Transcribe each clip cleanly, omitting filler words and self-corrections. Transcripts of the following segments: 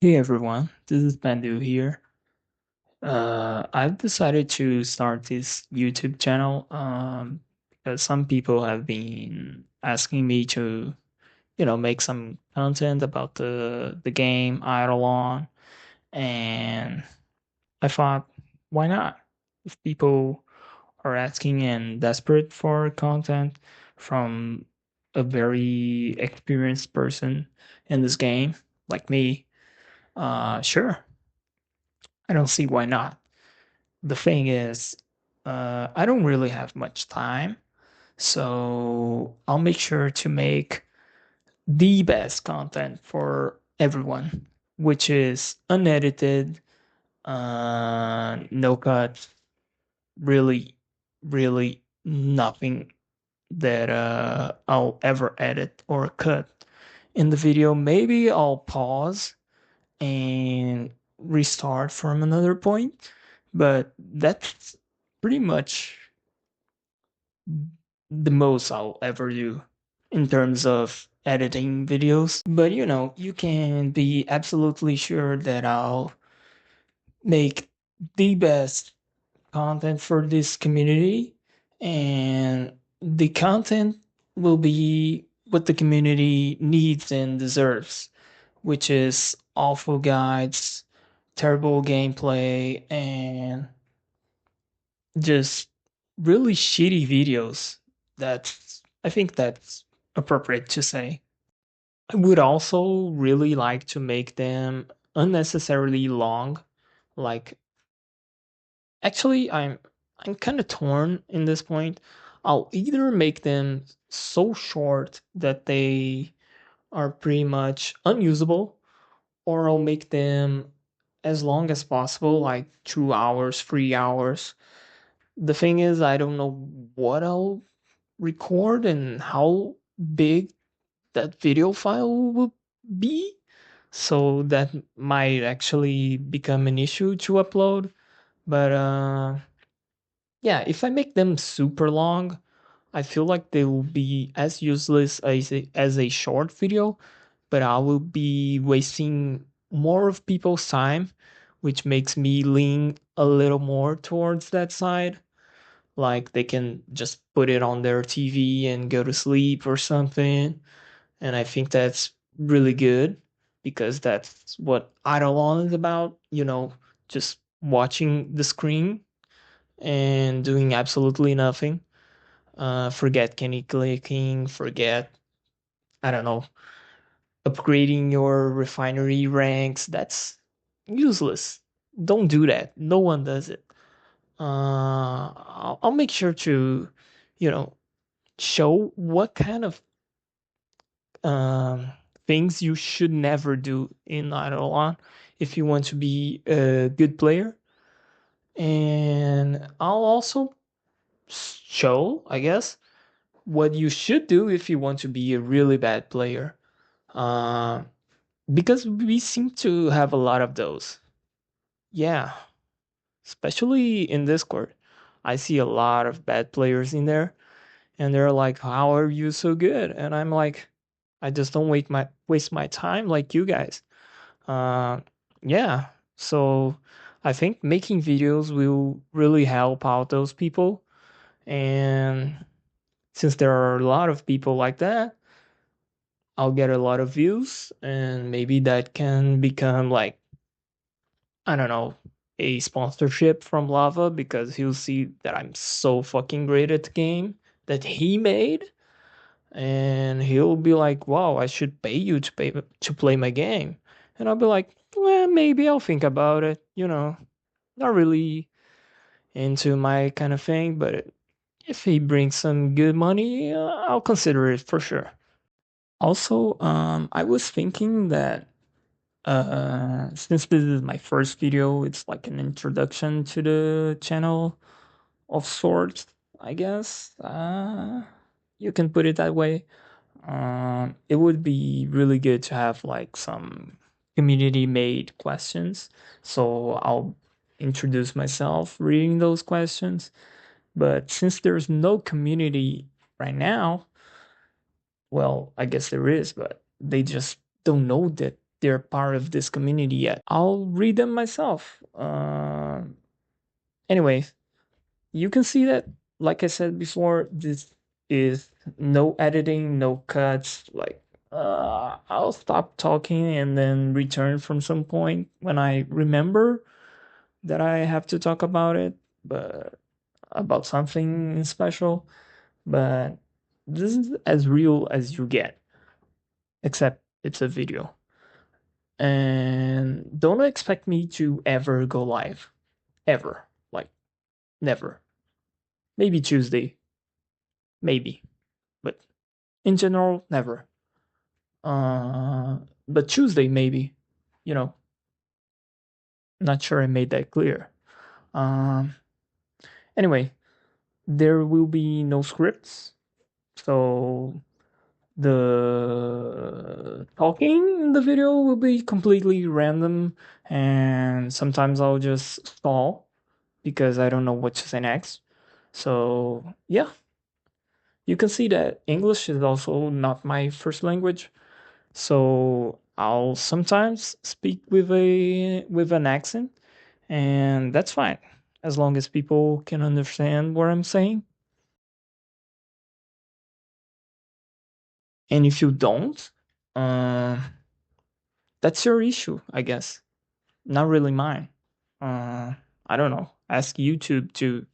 Hey everyone, this is Pandu here. I've decided to start this YouTube channel because some people have been asking me to, make some content about the game IdleOn, and I thought, why not? If people are asking and desperate for content from a very experienced person in this game, like me, sure, I don't see why not. The thing is, I don't really have much time, so I'll make sure to make the best content for everyone, which is unedited, no cut, really, really nothing that I'll ever edit or cut in the video. Maybe I'll pause and restart from another point, but that's pretty much the most I'll ever do in terms of editing videos. But you can be absolutely sure that I'll make the best content for this community, and the content will be what the community needs and deserves, which is awful guides, terrible gameplay, and just really shitty videos. I think that's appropriate to say. I would also really like to make them unnecessarily long. Like, actually, I'm kind of torn in this point. I'll either make them so short that they are pretty much unusable, or I'll make them as long as possible, like 2 hours, 3 hours. The thing is, I don't know what I'll record and how big that video file will be. So that might actually become an issue to upload. But yeah, if I make them super long, I feel like they will be as useless as a short video, but I will be wasting more of people's time, which makes me lean a little more towards that side. Like they can just put it on their TV and go to sleep or something. And I think that's really good because that's what Idleon is about, just watching the screen and doing absolutely nothing. Forget candy clicking, forget, I don't know, upgrading your refinery ranks. That's useless. Don't do that. No one does it. I'll make sure to, you know, show what kind of um, things you should never do in idle if you want to be a good player. And I'll also show, I guess, what you should do if you want to be a really bad player. Uh, because we seem to have a lot of those. Yeah, especially in Discord. I see a lot of bad players in there, and they're like, "How are you so good?" And I'm like, "I just don't waste my time like you guys." Uh, yeah. So I think making videos will really help out those people, and since there are a lot of people like that, I'll get a lot of views, and maybe that can become like, I don't know, a sponsorship from Lava because he'll see that I'm so fucking great at the game that he made, and he'll be like, "Wow, I should pay you to play my game." And I'll be like, "Well, maybe I'll think about it. Not really into my kind of thing, but if he brings some good money, I'll consider it for sure." Also, I was thinking that since this is my first video, it's like an introduction to the channel of sorts, I guess. You can put it that way. It would be really good to have like some community made questions. So I'll introduce myself reading those questions. But since there's no community right now, well, I guess there is, but they just don't know that. they're part of this community yet, I'll read them myself. Anyways, you can see that, like I said before, this is no editing, no cuts. Like, I'll stop talking and then return from some point when I remember that I have to talk about it, but about something special. But this is as real as you get, except it's a video. And don't expect me to ever go live. Ever. Like, never. Maybe Tuesday. Maybe. But in general, never. Uh, but Tuesday, maybe. You know, not sure I made that clear. Um, anyway, there will be no scripts. So the talking in the video will be completely random, and sometimes I'll just stall because I don't know what to say next. So, yeah, you can see that English is also not my first language. So I'll sometimes speak with an accent, and that's fine as long as people can understand what I'm saying. And if you don't, uh, that's your issue, I guess. Not really mine. Uh, I don't know. Ask YouTube to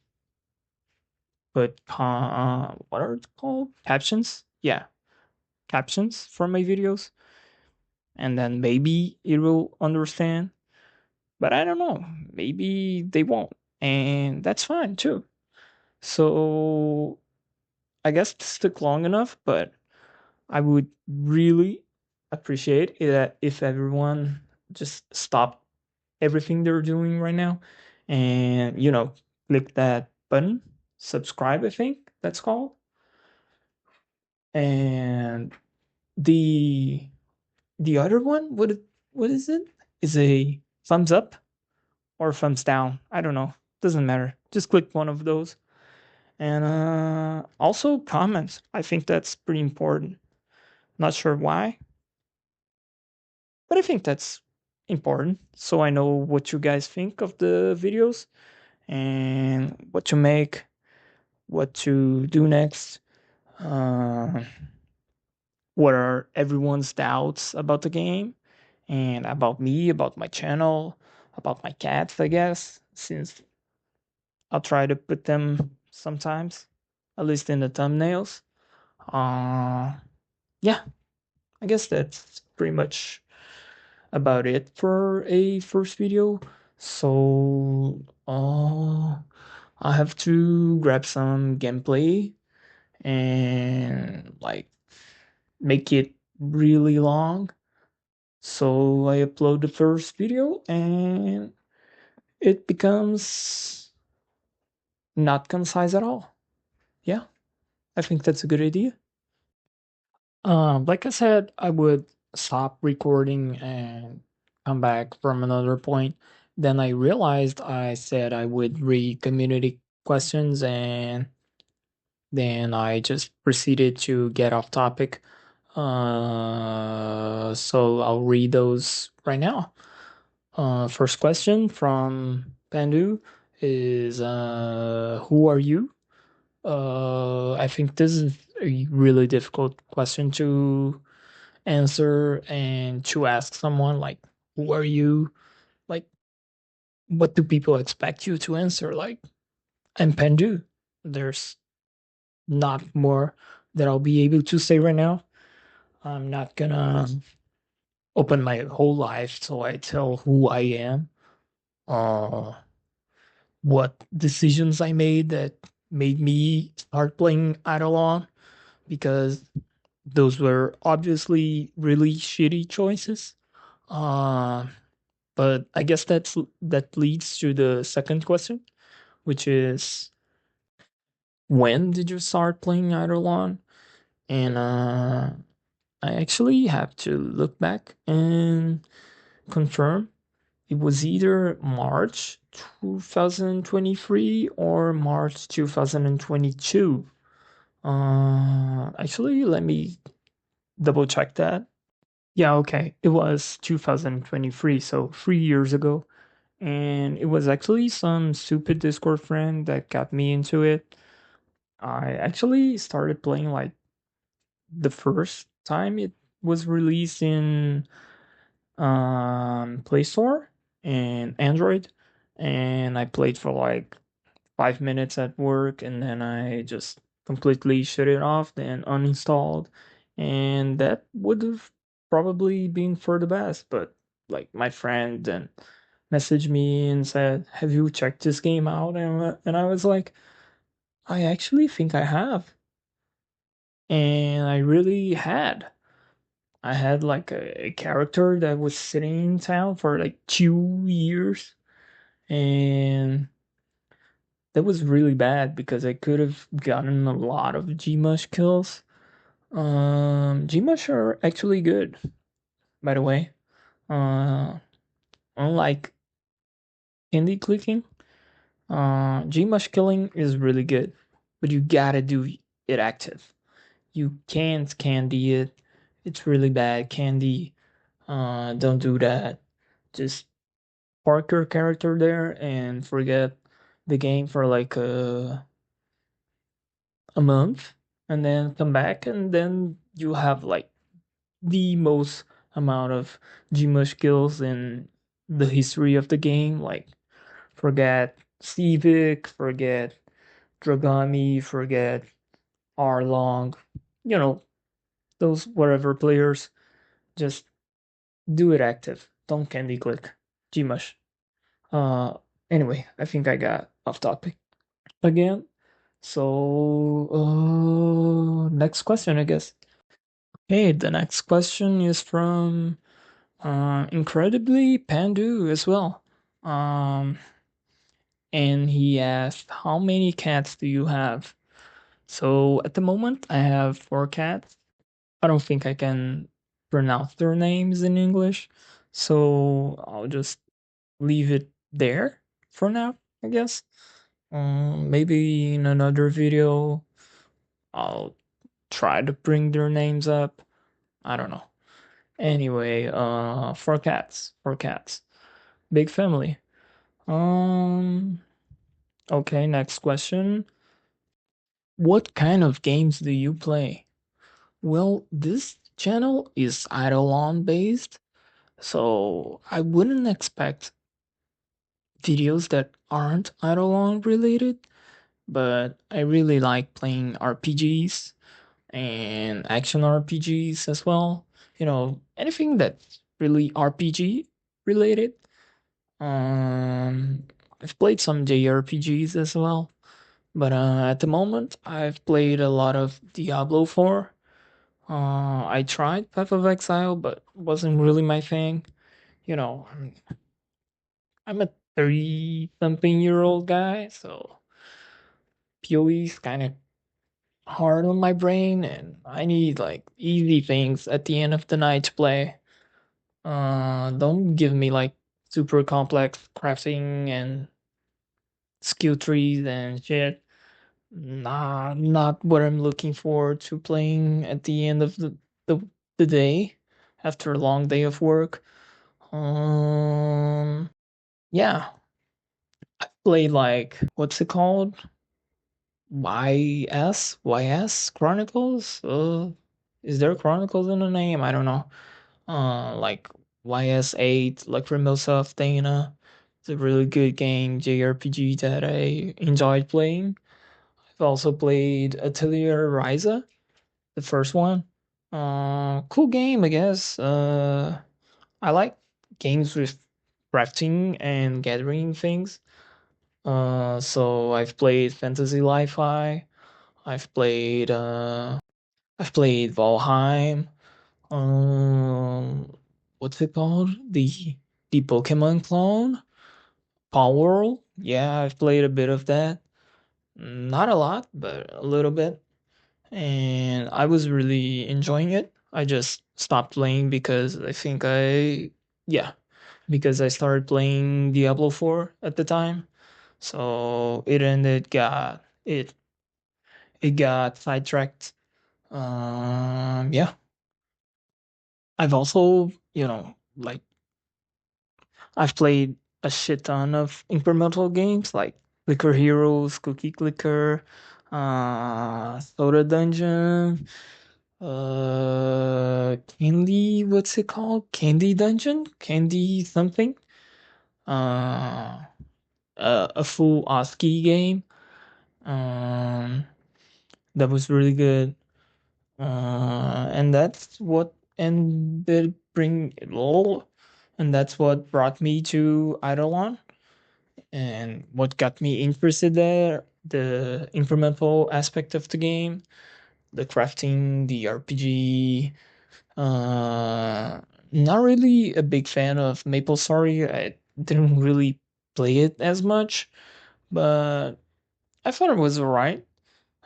put what are it called? Captions? Yeah, captions for my videos, and then maybe it will understand. But I don't know. Maybe they won't, and that's fine too. So I guess this took long enough, but I would really appreciate it if everyone just stopped everything they're doing right now and, click that button, subscribe, I think that's called. And the the other one, what is it? Is a thumbs up or thumbs down? I don't know. Doesn't matter. Just click one of those. And also comments. I think that's pretty important. Not sure why, but I think that's important. So I know what you guys think of the videos and what to make, what to do next. Uh, what are everyone's doubts about the game and about me, about my channel, about my cats, I guess, since I'll try to put them sometimes, at least in the thumbnails. Uh, yeah, I guess that's pretty much about it for a first video. So, I have to grab some gameplay and like make it really long. So I upload the first video and it becomes not concise at all. Yeah, I think that's a good idea. Like I said, I would stop recording and come back from another point. Then I realized I said I would read community questions, and then I just proceeded to get off topic. So I'll read those right now. First question from Pandu is who are you? I think this is a really difficult question to answer and to ask someone like, who are you? Like, what do people expect you to answer? Like, I'm Pandu. There's not more that I'll be able to say right now. I'm not gonna open my whole life so I tell who I am. Uh, what decisions I made that made me start playing IdleOn, because those were obviously really shitty choices. Uh, but I guess that leads to the second question, which is when did you start playing IdleOn? And I actually have to look back and confirm. It was either March 2023 or March 2022. Actually, let me double check that. Yeah, okay. It was 2023, so 3 years ago. And it was actually some stupid Discord friend that got me into it. I actually started playing like the first time it was released in Play Store and Android, and I played for like 5 minutes at work, and then I just completely shut it off, then uninstalled, and that would have probably been for the best. But like my friend then messaged me and said, "Have you checked this game out?" And I was like, "I actually think I have," and I really had. I had like a character that was sitting in town for like 2 years, and that was really bad because I could have gotten a lot of Gmush kills. Gmush are actually good, by the way. Uh, Unlike indie clicking, Gmush killing is really good, but you gotta do it active. You can't candy it. It's really bad candy. Don't do that. Just park your character there and forget the game for like a month, and then come back, and then you have like the most amount of Gmush kills in the history of the game. Like, forget Civic, forget Dragami, forget Arlong, you know, those whatever players. Just do it active. Don't candy click. Gmush. Uh, anyway, I think I got off topic again. So, next question, I guess. Hey, the next question is from incredibly Pandu as well. Um, and he asked, "How many cats do you have?" So at the moment, I have 4 cats. I don't think I can pronounce their names in English, so I'll just leave it there for now, I guess. Maybe in another video, I'll try to bring their names up. I don't know. Anyway, 4 cats, 4 cats, big family. Um, okay, next question. What kind of games do you play? Well, this channel is IdleOn based, so I wouldn't expect videos that aren't IdleOn related, but I really like playing RPGs and action RPGs as well. Anything that's really RPG related. Um, I've played some JRPGs as well, but at the moment I've played a lot of Diablo 4. I tried Path of Exile, but wasn't really my thing. I'm a 30 something year old guy, so PoE is kind of hard on my brain, and I need like easy things at the end of the night to play. Don't give me like super complex crafting and skill trees and shit. Nah, not what I'm looking forward to playing at the end of the, the day after a long day of work. Um, yeah, I play like what's it called? YS Chronicles. Is there Chronicles in the name? I don't know. Like YS8, Lacrimosa of Dana. It's a really good game, JRPG that I enjoyed playing. I've also played Atelier Ryza, the first one. Cool game, I guess. I like games with crafting and gathering things. So I've played Fantasy Li-Fi. I've played I've played Valheim. What's it called? The Pokemon clone? Power World? Yeah, I've played a bit of that. Not a lot, but a little bit. And I was really enjoying it. I just stopped playing because yeah, because I started playing Diablo 4 at the time. So it got sidetracked. Yeah. I've also, like I've played a shit ton of incremental games like Clicker Heroes, Cookie Clicker, Soda Dungeon, Candy, what's it called? Candy Dungeon? Candy something? Uh, a full ASCII game. Um, that was really good. And that's what ended bring and that's what brought me to IdleOn and what got me interested there, the incremental aspect of the game, the crafting, the RPG. Not really a big fan of MapleStory. I didn't really play it as much, but I thought it was alright.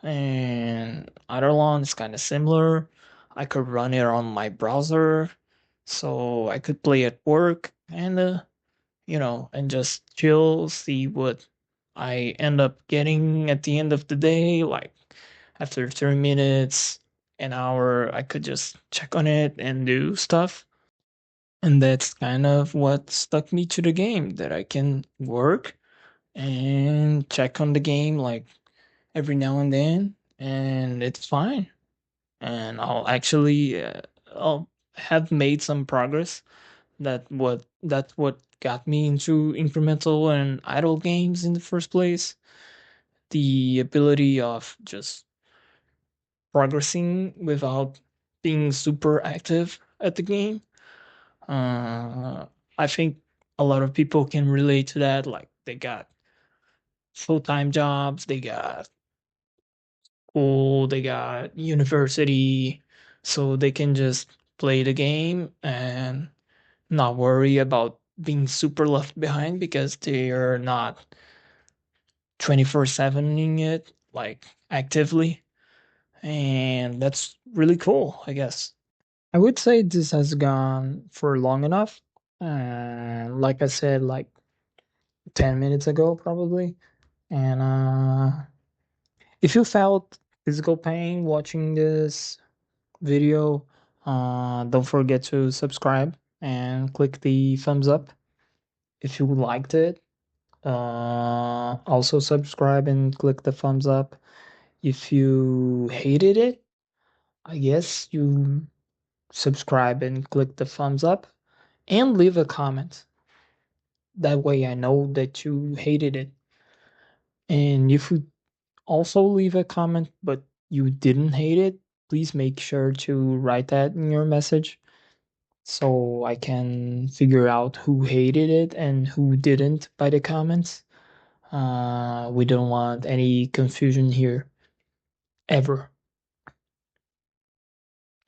And Idleon is kind of similar. I could run it on my browser, so I could play at work and and just chill, see what I end up getting at the end of the day. Like after 30 minutes, an hour, I could just check on it and do stuff. And that's kind of what stuck me to the game, that I can work and check on the game like every now and then, and it's fine. And I'll have made some progress. That's what got me into incremental and idle games in the first place. The ability of just progressing without being super active at the game. Uh, I think a lot of people can relate to that. Like they got full time jobs, they got school, they got university, so they can just play the game and not worry about being super left behind because they are not 24/7ing it like actively. And that's really cool, I guess. I would say this has gone for long enough. Like I said, like 10 minutes ago, probably. And if you felt physical pain watching this video, don't forget to subscribe and click the thumbs up if you liked it. Also subscribe and click the thumbs up if you hated it. I guess you subscribe and click the thumbs up and leave a comment. That way I know that you hated it. And if you also leave a comment but you didn't hate it, please make sure to write that in your message so I can figure out who hated it and who didn't by the comments. We don't want any confusion here, ever.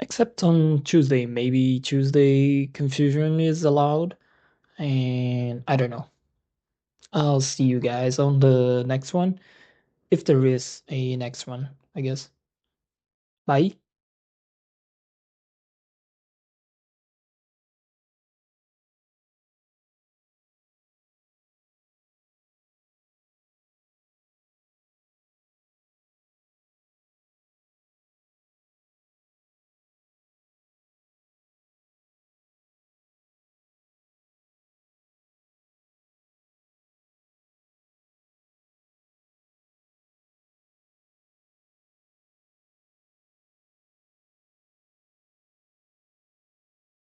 Except on Tuesday. Maybe Tuesday confusion is allowed, and I don't know. I'll see you guys on the next one, if there is a next one, I guess. Bye.